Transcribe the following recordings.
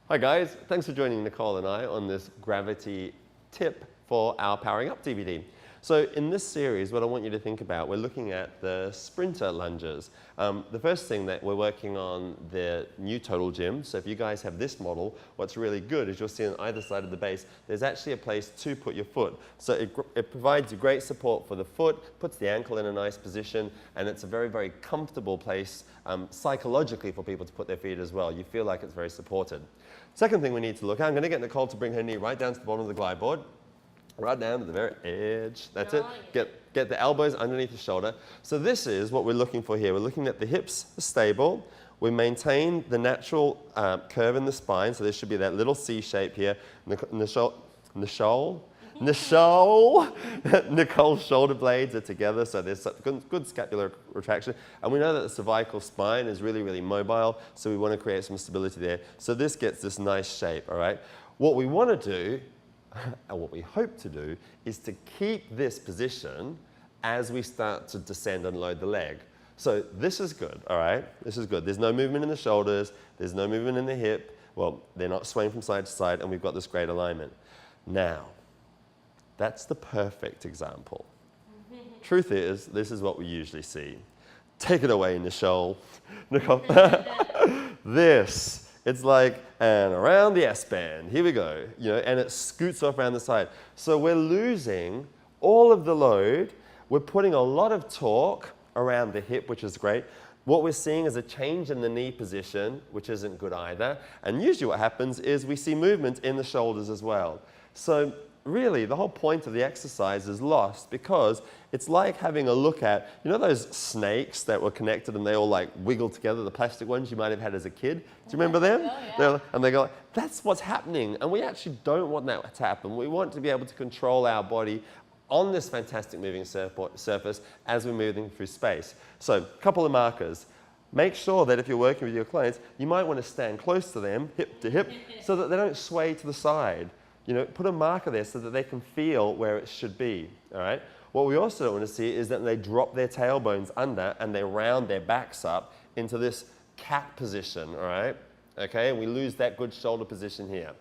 Hi guys, thanks for joining Nicole and I on this gravity tip for our Powering Up DVD. So in this series, what I want you to think about, we're looking at the sprinter lunges. The first thing that we're working on the new Total Gym. So if you guys have this model, what's really good is you'll see on either side of the base, there's actually a place to put your foot. So it provides you great support for the foot, puts the ankle in a nice position, and it's a very, very comfortable place psychologically for people to put their feet as well. You feel like it's very supported. Second thing we need to look at, I'm going to get Nicole to bring her knee right down to the bottom of the glide board. Right down to the very edge. That's it. Get the elbows underneath the shoulder. So this is what we're looking for here. We're looking at the hips are stable. We maintain the natural curve in the spine. So there should be that little C shape here. Nicole's shoulder blades are together, so there's good scapular retraction. And we know that the cervical spine is really, really mobile, so we want to create some stability there. So this gets this nice shape, all right? What we want to do, and what we hope to do, is to keep this position as we start to descend and load the leg. So this is good, all right? This is good. There's no movement in the shoulders. There's no movement in the hip. Well, they're not swaying from side to side, and we've got this great alignment. Now, that's the perfect example. Truth is, this is what we usually see. Take it away, Nicole. This. It's like, and around the S-band, here we go, and it scoots off around the side. So we're losing all of the load. We're putting a lot of torque around the hip, which is great. What we're seeing is a change in the knee position, which isn't good either. And usually what happens is we see movement in the shoulders as well. So really, the whole point of the exercise is lost because it's like having a look at, those snakes that were connected and they all like wiggle together, the plastic ones you might have had as a kid. Do you remember them? Oh, yeah. And they go, that's what's happening. And we actually don't want that to happen. We want to be able to control our body on this fantastic moving surface as we're moving through space. So a couple of markers. Make sure that if you're working with your clients, you might want to stand close to them, hip to hip, so that they don't sway to the side. Put a marker there so that they can feel where it should be, all right? What we also don't want to see is that they drop their tailbones under and they round their backs up into this cat position, all right? Okay, and we lose that good shoulder position here.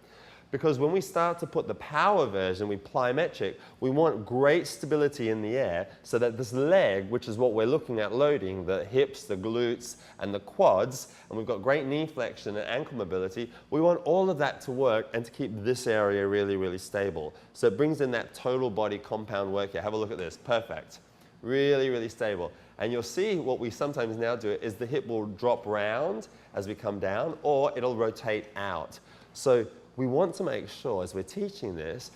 Because when we start to put the power version, we plyometric, we want great stability in the air so that this leg, which is what we're looking at loading, the hips, the glutes, and the quads, and we've got great knee flexion and ankle mobility, we want all of that to work and to keep this area really, really stable. So it brings in that total body compound work here. Have a look at this. Perfect. Really, really stable. And you'll see what we sometimes now do is the hip will drop round as we come down, or it'll rotate out. So we want to make sure, as we're teaching this,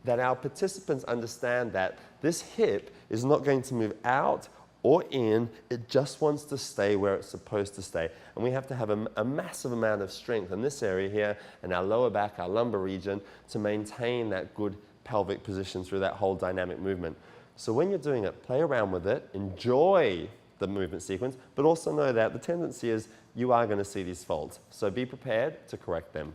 that our participants understand that this hip is not going to move out or in. It just wants to stay where it's supposed to stay. And we have to have a massive amount of strength in this area here, in our lower back, our lumbar region, to maintain that good pelvic position through that whole dynamic movement. So when you're doing it, play around with it, enjoy the movement sequence, but also know that the tendency is you are going to see these faults. So be prepared to correct them.